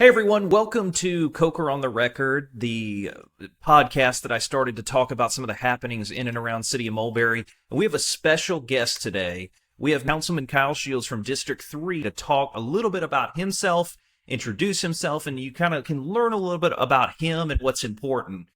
Hey everyone, welcome to Coker on the Record, the podcast that I started to talk about some of the happenings in and around City of Mulberry. And we have a special guest today. We have Councilman Kyle Shields from District 3 to talk a little bit about himself, introduce himself, and you kind of can learn a little bit about him and what's important.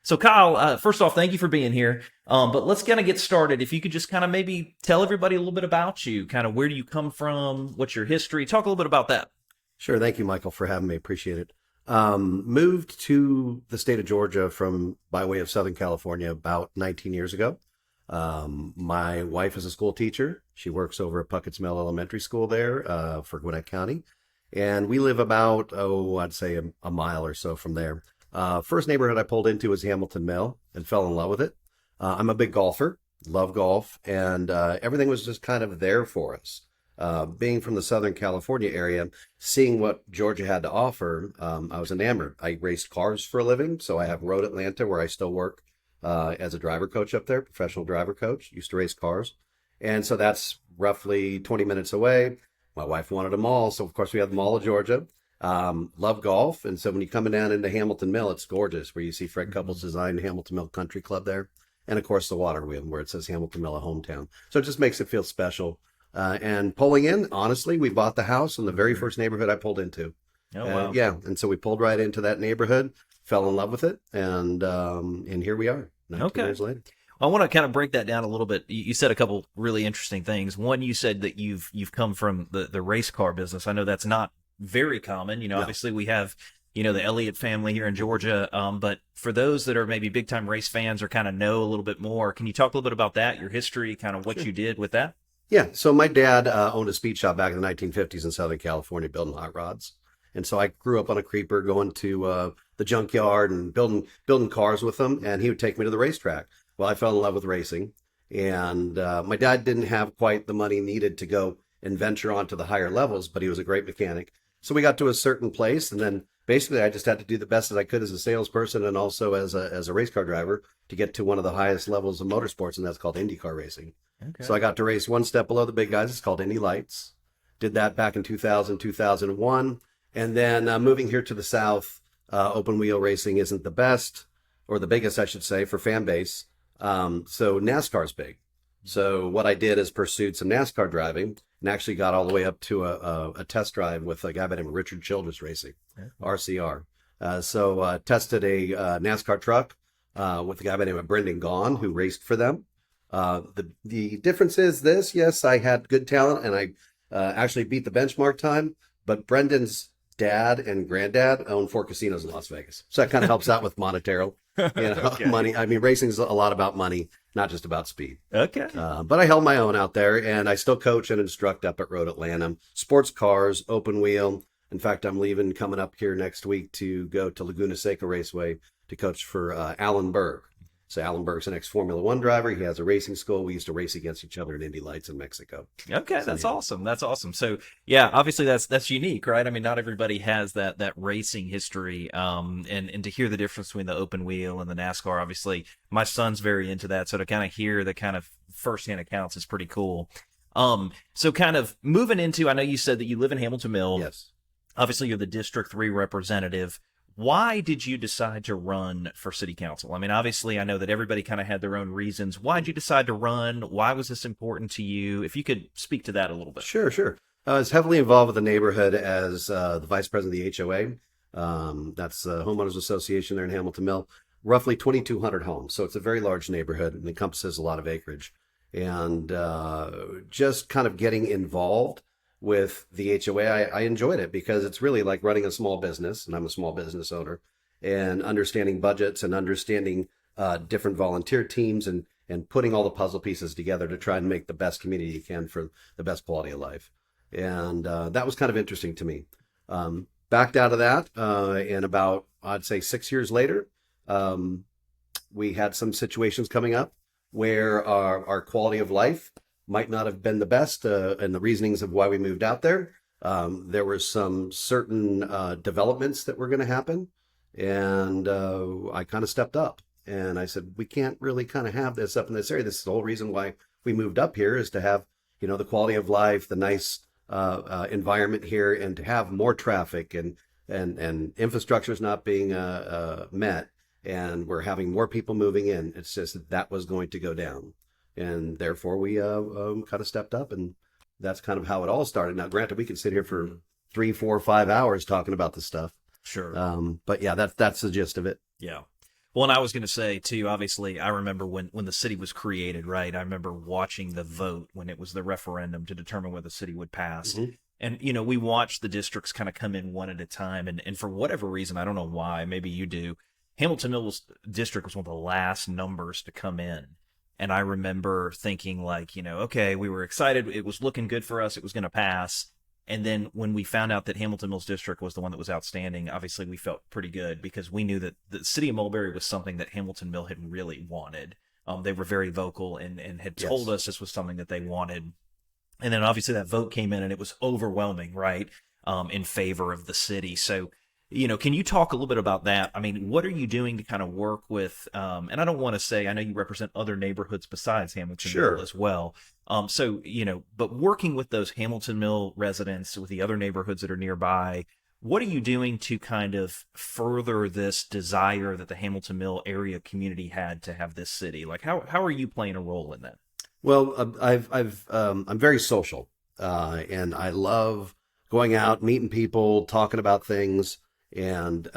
So Kyle, first off, thank you for being here. But let's kind of get started. If you could just kind of maybe tell everybody a little bit about you, kind of where do you come from, what's your history? Talk a little bit about that. Sure. Thank you, Michael, for having me. Appreciate it. Moved to the state of Georgia from by way of Southern California about 19 years ago. My wife is a school teacher. She works over at Puckett's Mill Elementary School there for Gwinnett County. And we live about, I'd say a mile or so from there. First neighborhood I pulled into was Hamilton Mill and fell in love with it. I'm a big golfer, love golf, and everything was just kind of there for us. Being from the Southern California area, seeing what Georgia had to offer, I was enamored. I raced cars for a living, so I have Road Atlanta where I still work as a driver coach up there, professional driver coach, used to race cars. And so that's roughly 20 minutes away. My wife wanted a mall, so of course we have the Mall of Georgia. Love golf, and so when you're coming down into Hamilton Mill, it's gorgeous, where you see Fred Couples' design Hamilton Mill Country Club there, and of course the water wheel where it says Hamilton Mill, a hometown. So it just makes it feel special. And pulling in, honestly, we bought the house in the very first neighborhood I pulled into. Oh, wow. Yeah, and so we pulled right into that neighborhood, fell in love with it, and here we are, 19 years later. I want to kind of break that down a little bit. You said a couple really interesting things. One, you said that you've come from the race car business. I know that's not very common. No. Obviously we have, the Elliott family here in Georgia. But for those that are maybe big time race fans or kind of know a little bit more, can you talk a little bit about that, your history, kind of what Sure. you did with that? Yeah. So my dad owned a speed shop back in the 1950s in Southern California, building hot rods. And so I grew up on a creeper going to the junkyard and building cars with him. And he would take me to the racetrack. Well, I fell in love with racing. And my dad didn't have quite the money needed to go and venture onto the higher levels, but he was a great mechanic. So we got to a certain place, and then basically I just had to do the best that I could as a salesperson and also as a race car driver to get to one of the highest levels of motorsports, and that's called IndyCar racing. Okay. So I got to race one step below the big guys. It's called Indy Lights. Did that back in 2000, 2001. And then moving here to the South, open wheel racing isn't the best, or the biggest, I should say, for fan base. So NASCAR's big. So what I did is pursued some NASCAR driving and actually got all the way up to a test drive with a guy by the name of Richard Childress Racing, RCR. So tested a NASCAR truck with a guy by the name of Brendan Gaughan, who raced for them. The difference is this: yes, I had good talent and I actually beat the benchmark time, but Brendan's dad and granddad own 4 casinos in Las Vegas, so that kind of helps out with monetary, Okay. money. I mean, racing is a lot about money, not just about speed. Okay. But I held my own out there, and I still coach and instruct up at Road Atlanta. Sports cars, open wheel. In fact, I'm leaving coming up here next week to go to Laguna Seca Raceway to coach for Alan Berg. So Alan Berg's an ex-Formula One driver. He has a racing school. We used to race against each other in Indy Lights in Mexico. Okay, So, that's yeah. awesome. That's awesome. So, yeah, obviously that's unique, right? I mean, not everybody has that racing history. And to hear the difference between the open wheel and the NASCAR, obviously, my son's very into that. So to kind of hear the kind of firsthand accounts is pretty cool. So kind of moving into, I know you said that you live in Hamilton Mill. Yes. Obviously, you're the District 3 representative. Why did you decide to run for city council? I mean, obviously, I know that everybody kind of had their own reasons. Why did you decide to run? Why was this important to you? If you could speak to that a little bit. Sure. I was heavily involved with the neighborhood as the vice president of the HOA. That's the Homeowners Association there in Hamilton Mill. Roughly 2,200 homes. So it's a very large neighborhood and encompasses a lot of acreage. And just kind of getting involved with the HOA, I enjoyed it because it's really like running a small business, and I'm a small business owner, and understanding budgets and understanding different volunteer teams and putting all the puzzle pieces together to try and make the best community you can for the best quality of life. And that was kind of interesting to me. Backed out of that, and about, I'd say 6 years later, we had some situations coming up where our quality of life might not have been the best, and the reasonings of why we moved out there. There were some certain developments that were going to happen, and I kind of stepped up and I said, we can't really kind of have this up in this area. This is the whole reason why we moved up here, is to have the quality of life, the nice environment here, and to have more traffic and infrastructure is not being met, and we're having more people moving in. It's just that was going to go down, and therefore we kind of stepped up, and that's kind of how it all started. Now, granted, we can sit here for 3, 4, 5 hours talking about this stuff. Sure. But yeah, that's the gist of it. Yeah. Well, and I was going to say, too, obviously, I remember when the city was created, right? I remember watching the vote when it was the referendum to determine whether the city would pass. Mm-hmm. And, we watched the districts kind of come in one at a time. And for whatever reason, I don't know why, maybe you do, Hamilton Mills District was one of the last numbers to come in. And I remember thinking like, okay, we were excited. It was looking good for us. It was going to pass. And then when we found out that Hamilton Mills District was the one that was outstanding, obviously we felt pretty good because we knew that the City of Mulberry was something that Hamilton Mill had really wanted. They were very vocal and had told us this was something that they wanted. And then obviously that vote came in and it was overwhelming, right, in favor of the city. So, can you talk a little bit about that? I mean, what are you doing to kind of work with, and I don't want to say, I know you represent other neighborhoods besides Hamilton Mill as well. So, but working with those Hamilton Mill residents, with the other neighborhoods that are nearby, what are you doing to kind of further this desire that the Hamilton Mill area community had to have this city? Like, how are you playing a role in that? Well, I'm very social, and I love going out, meeting people, talking about things. And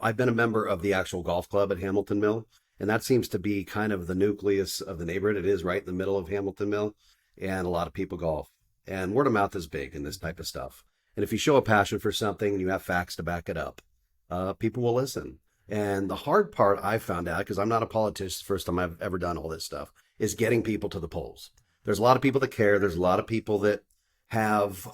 I've been a member of the actual golf club at Hamilton Mill, and that seems to be kind of the nucleus of the neighborhood. It is right in the middle of Hamilton Mill, and a lot of people golf. And word of mouth is big in this type of stuff. And if you show a passion for something and you have facts to back it up, people will listen. And the hard part I found out, because I'm not a politician, first time I've ever done all this stuff, is getting people to the polls. There's a lot of people that care. There's a lot of people that have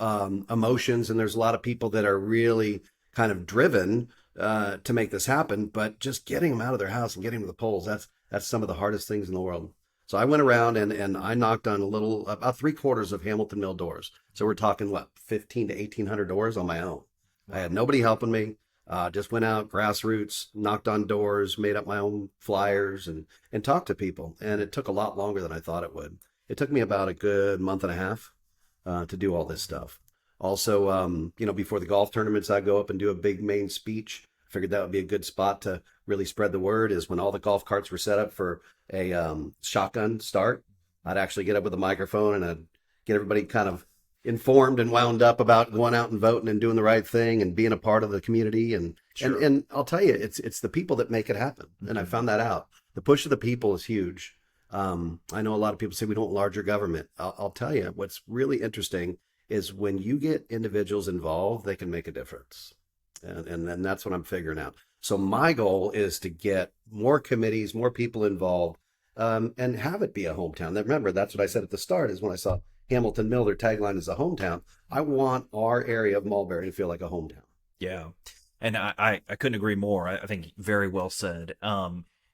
emotions, and there's a lot of people that are really kind of driven to make this happen, but just getting them out of their house and getting them to the polls, that's some of the hardest things in the world. So I went around and I knocked on about 3/4 of Hamilton Mill doors. So we're talking, 15 to 1,800 doors on my own. I had nobody helping me. Just went out, grassroots, knocked on doors, made up my own flyers and talked to people. And it took a lot longer than I thought it would. It took me about a good month and a half to do all this stuff. Also, before the golf tournaments, I go up and do a big main speech. Figured that would be a good spot to really spread the word, is when all the golf carts were set up for a shotgun start. I'd actually get up with a microphone and I'd get everybody kind of informed and wound up about going out and voting and doing the right thing and being a part of the community. And Sure. and I'll tell you, it's the people that make it happen. Mm-hmm. And I found that out. The push of the people is huge. I know a lot of people say we don't want larger government. I'll tell you, what's really interesting is when you get individuals involved, they can make a difference. And then that's what I'm figuring out. So my goal is to get more committees, more people involved, and have it be a hometown. Now, remember, that's what I said at the start, is when I saw Hamilton Mill, their tagline is a hometown. I want our area of Mulberry to feel like a hometown. Yeah. And I couldn't agree more. I think very well said.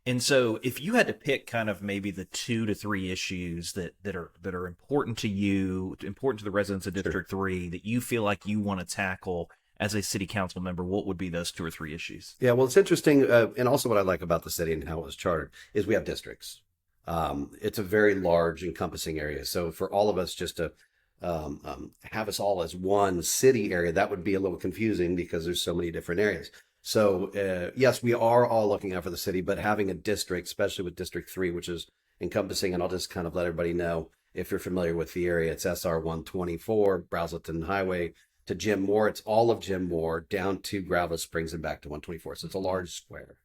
And so if you had to pick kind of maybe the 2 to 3 issues that are important to you, important to the residents of District 3, that you feel like you want to tackle as a city council member, what would be those 2 or 3 issues? Yeah, well, it's interesting. And also what I like about the city and how it was chartered is we have districts. It's a very large encompassing area. So for all of us just to have us all as one city area, that would be a little confusing because there's so many different areas. So yes, we are all looking out for the city, but having a district, especially with District 3, which is encompassing, and I'll just kind of let everybody know, if you're familiar with the area, it's SR 124, Brazelton Highway to Jim Moore. It's all of Jim Moore down to Gravel Springs and back to 124. So it's a large square,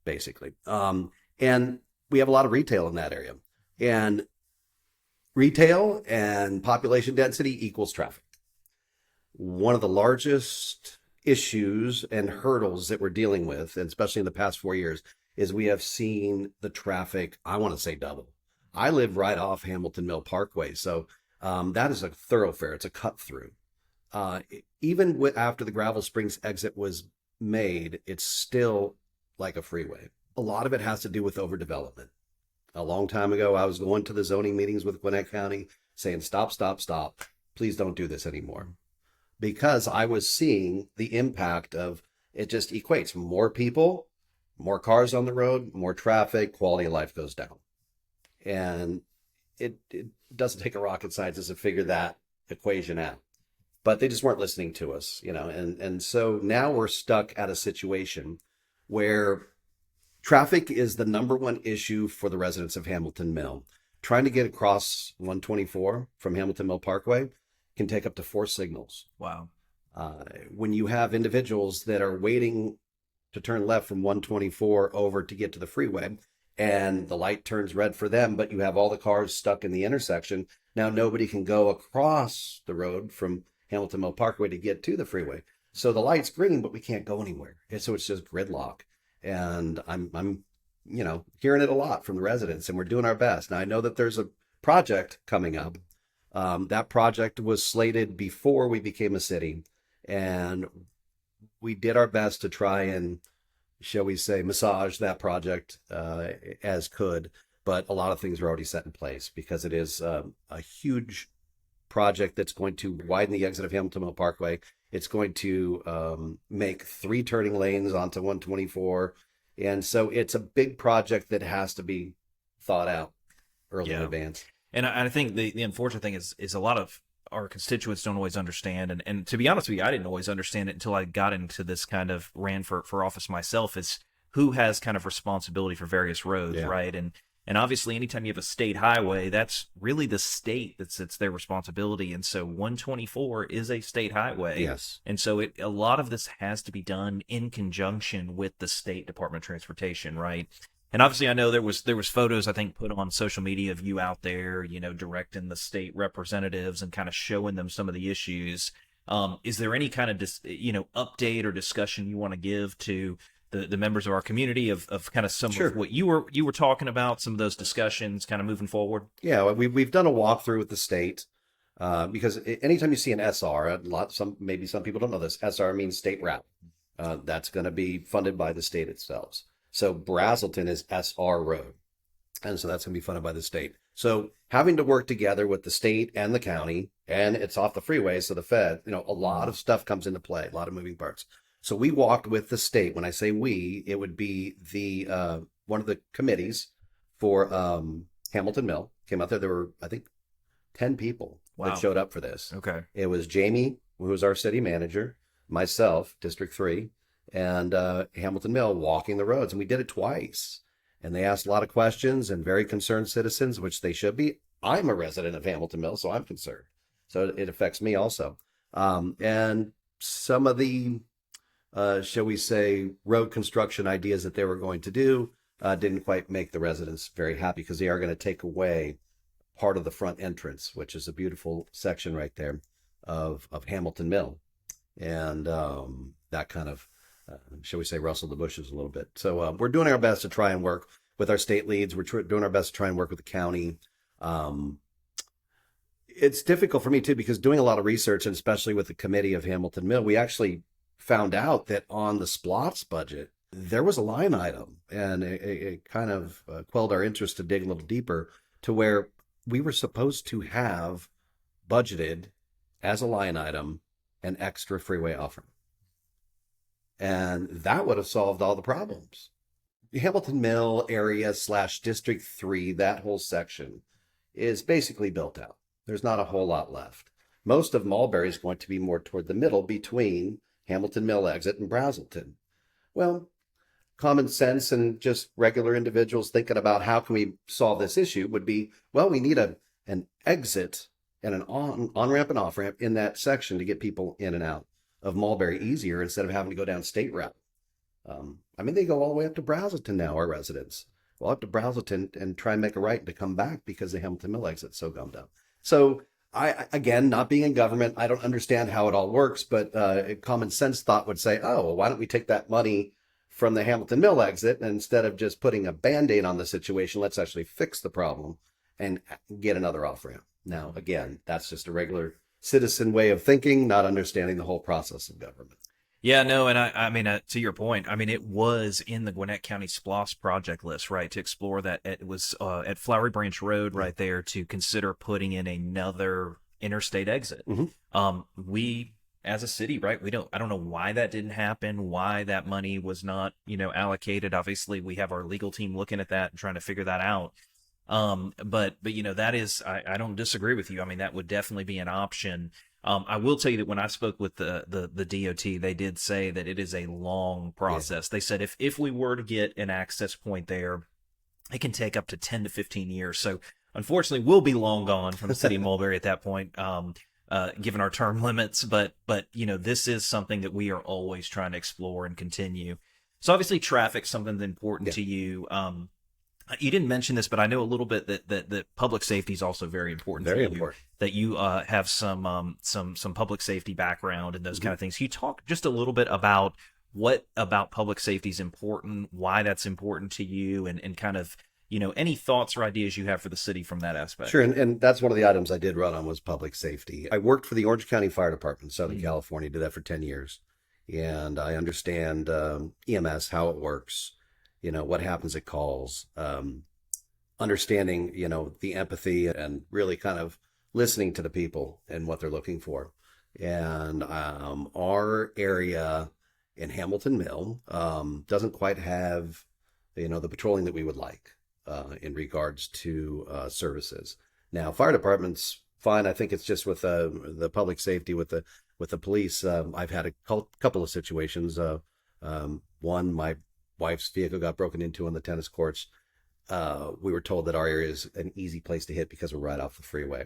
basically. And we have a lot of retail in that area. And retail and population density equals traffic. One of the largest issues and hurdles that we're dealing with, and especially in the past 4 years, is we have seen the traffic, I want to say, double. I live right off Hamilton Mill Parkway, so that is a thoroughfare. It's a cut through. Even after the Gravel Springs exit was made, it's still like a freeway. A lot of it has to do with overdevelopment. A long time ago, I was going to the zoning meetings with Gwinnett County saying, stop, stop, stop. Please don't do this anymore. Because I was seeing the impact of it. Just equates more people, more cars on the road, more traffic, quality of life goes down. And it doesn't take a rocket scientist to figure that equation out. But they just weren't listening to us, and so now we're stuck at a situation where traffic is the number one issue for the residents of Hamilton Mill. Trying to get across 124 from Hamilton Mill Parkway can take up to 4 signals. Wow. When you have individuals that are waiting to turn left from 124 over to get to the freeway, and the light turns red for them, but you have all the cars stuck in the intersection, now nobody can go across the road from Hamilton Mill Parkway to get to the freeway. So the light's green, but we can't go anywhere. And so it's just gridlock. And I'm hearing it a lot from the residents, and we're doing our best. Now I know that there's a project coming up. That project was slated before we became a city, and we did our best to try and, shall we say, massage that project as could. But a lot of things are already set in place because it is a huge project that's going to widen the exit of Hamilton Mill Parkway. It's going to make 3 turning lanes onto 124. And so it's a big project that has to be thought out early in advance. And I think the unfortunate thing is a lot of our constituents don't always understand. And to be honest with you, I didn't always understand it until I got into this kind of ran for office myself, is who has kind of responsibility for various roads, right? And obviously, anytime you have a state highway, that's really the state it's their responsibility. And so 124 is a state highway. Yes. And so a lot of this has to be done in conjunction with the State Department of Transportation, right? And obviously, I know there was photos, I think, put on social media of you out there, directing the state representatives and kind of showing them some of the issues. Is there any kind of update or discussion you want to give to the members of our community of kind of some of what you were talking about, some of those discussions kind of moving forward? Yeah, we've done a walkthrough with the state because anytime you see an SR, maybe some people don't know this, SR means state route. That's going to be funded by the state itself. So Brazelton is SR Road, and so that's going to be funded by the state. So having to work together with the state and the county, and it's off the freeway, so the Fed, a lot of stuff comes into play, a lot of moving parts. So we walked with the state. When I say we, it would be the one of the committees for Hamilton Mill came out there. There were, I think, 10 people that showed up for this. Okay. It was Jamie, who was our city manager, myself, District 3, and Hamilton Mill walking the roads. And we did it twice. And they asked a lot of questions, and very concerned citizens, which they should be. I'm a resident of Hamilton Mill, so I'm concerned. So it affects me also. And some of the shall we say, road construction ideas that they were going to do didn't quite make the residents very happy, because they are going to take away part of the front entrance, which is a beautiful section right there of Hamilton Mill. And that kind of, shall we say, rustled the bushes a little bit. So we're doing our best to try and work with our state leads. We're doing our best to try and work with the county. It's difficult for me, too, because doing a lot of research, and especially with the committee of Hamilton Mill, we actually found out that on the SPLOTS budget, there was a line item, and it kind of quelled our interest to dig a little deeper, to where we were supposed to have budgeted as a line item an extra freeway offering. And that would have solved all the problems. The Hamilton Mill area / District 3, that whole section is basically built out. There's not a whole lot left. Most of Mulberry is going to be more toward the middle between Hamilton Mill exit and Brazelton. Well, common sense and just regular individuals thinking about how can we solve this issue would be, well, we need an exit and an on-ramp and off-ramp in that section to get people in and out of Mulberry easier, instead of having to go down state route. They go all the way up to Brazelton now, our residents. Well, up to Brazelton and try and make a right to come back because the Hamilton Mill exit's so gummed up. So I, again, not being in government, I don't understand how it all works, but a common sense thought would say, oh, well, why don't we take that money from the Hamilton Mill exit, and instead of just putting a Band-Aid on the situation, let's actually fix the problem and get another off-ramp. Now, again, that's just a regular citizen way of thinking, not understanding the whole process of government. Yeah, no, and I mean, to your point, it was in the Gwinnett County SPLOST project list, right, to explore that. It was at Flowery Branch Road right there, to consider putting in another interstate exit. Mm-hmm. We, as a city, right, I don't know why that didn't happen, why that money was not, allocated. Obviously, we have our legal team looking at that and trying to figure that out. But that is, I don't disagree with you. I mean, that would definitely be an option. I will tell you that when I spoke with the DOT, they did say that it is a long process. They said if we were to get an access point there, it can take up to 10 to 15 years. So unfortunately, we'll be long gone from the city of Mulberry at that point, given our term limits. But this is something that we are always trying to explore and continue. So obviously, traffic's something that's important to you. You didn't mention this, but I know a little bit that public safety is also very important. Very to you, important. that you have some public safety background and those kind of things. Can you talk just a little bit about what about public safety is important, why that's important to you, and kind of any thoughts or ideas you have for the city from that aspect? Sure, and that's one of the items I did run on was public safety. I worked for the Orange County Fire Department in Southern California, did that for 10 years, and I understand EMS, how it works. What happens at calls, understanding, the empathy and really kind of listening to the people and what they're looking for. And our area in Hamilton Mill doesn't quite have, the patrolling that we would like in regards to services. Now, fire department's fine. I think it's just with the public safety, with the police. I've had a couple of situations. One, my wife's vehicle got broken into on the tennis courts. We were told that our area is an easy place to hit because we're right off the freeway.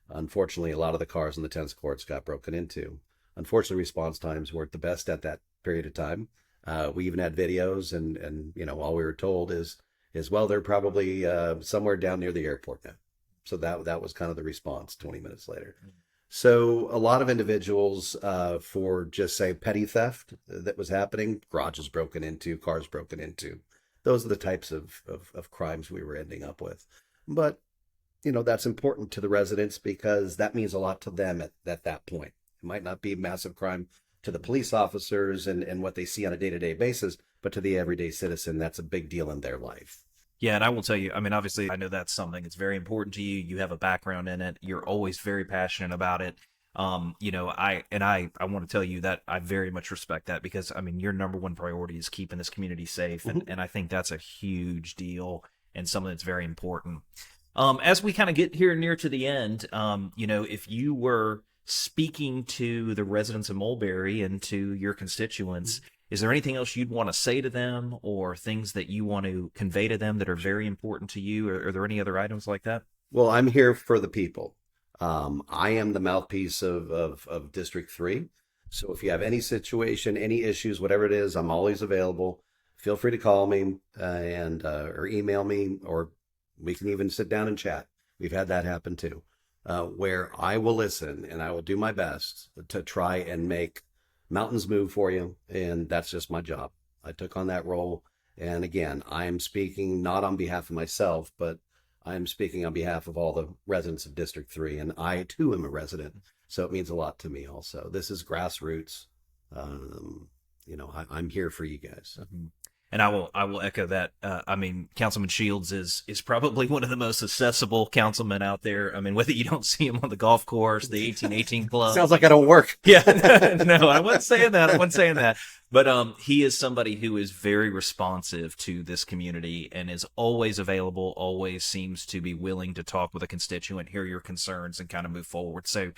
Unfortunately, a lot of the cars on the tennis courts got broken into. Unfortunately, response times weren't the best at that period of time. We even had videos, and all we were told is well, they're probably somewhere down near the airport now. So that was kind of the response 20 minutes later. So a lot of individuals for just say petty theft that was happening, garages broken into, cars broken into. Those are the types of crimes we were ending up with. But, that's important to the residents because that means a lot to them at that point. It might not be massive crime to the police officers and what they see on a day-to-day basis, but to the everyday citizen, that's a big deal in their life. Yeah, and I will tell you, I mean, obviously, I know that's something that's very important to you. You have a background in it. You're always very passionate about it. I want to tell you that I very much respect that because, I mean, your number one priority is keeping this community safe. And I think that's a huge deal and something that's very important. As we kind of get here near to the end, if you were speaking to the residents of Mulberry and to your constituents, is there anything else you'd want to say to them or things that you want to convey to them that are very important to you? Or are there any other items like that? Well, I'm here for the people. I am the mouthpiece of District 3. So if you have any situation, any issues, whatever it is, I'm always available. Feel free to call me or email me, or we can even sit down and chat. We've had that happen too, where I will listen and I will do my best to try and make mountains move for you. And that's just my job. I took on that role. And again, I am speaking not on behalf of myself, but I am speaking on behalf of all the residents of District 3. And I too am a resident. So it means a lot to me also. This is grassroots. I'm here for you guys. And I will echo that. I mean, Councilman Shields is probably one of the most accessible councilmen out there. I mean, whether you don't see him on the golf course, the 1818 club. Sounds like I don't work. Yeah, no, I wasn't saying that. But he is somebody who is very responsive to this community and is always available, always seems to be willing to talk with a constituent, hear your concerns, and kind of move forward. So,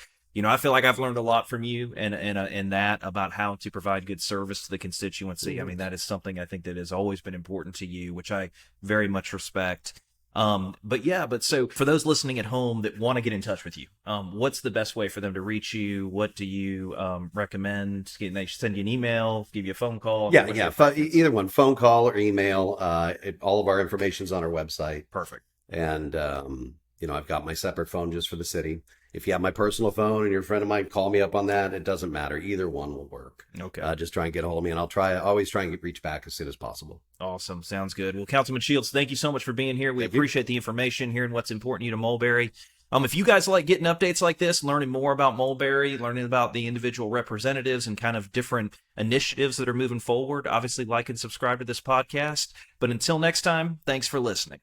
I feel like I've learned a lot from you and that about how to provide good service to the constituency. I mean, that is something I think that has always been important to you, which I very much respect. But so for those listening at home that want to get in touch with you, what's the best way for them to reach you? What do you recommend? Can they send you an email, give you a phone call? Yeah. Either one, phone call or email. All of our information's on our website. Perfect. And, I've got my separate phone just for the city. If you have my personal phone and you're a friend of mine, call me up on that. It doesn't matter. Either one will work. Okay. Just try and get a hold of me, and I'll always try and reach back as soon as possible. Awesome. Sounds good. Well, Councilman Shields, thank you so much for being here. We appreciate the information, hearing what's important to you to Mulberry. If you guys like getting updates like this, learning more about Mulberry, learning about the individual representatives and kind of different initiatives that are moving forward, obviously like and subscribe to this podcast. But until next time, thanks for listening.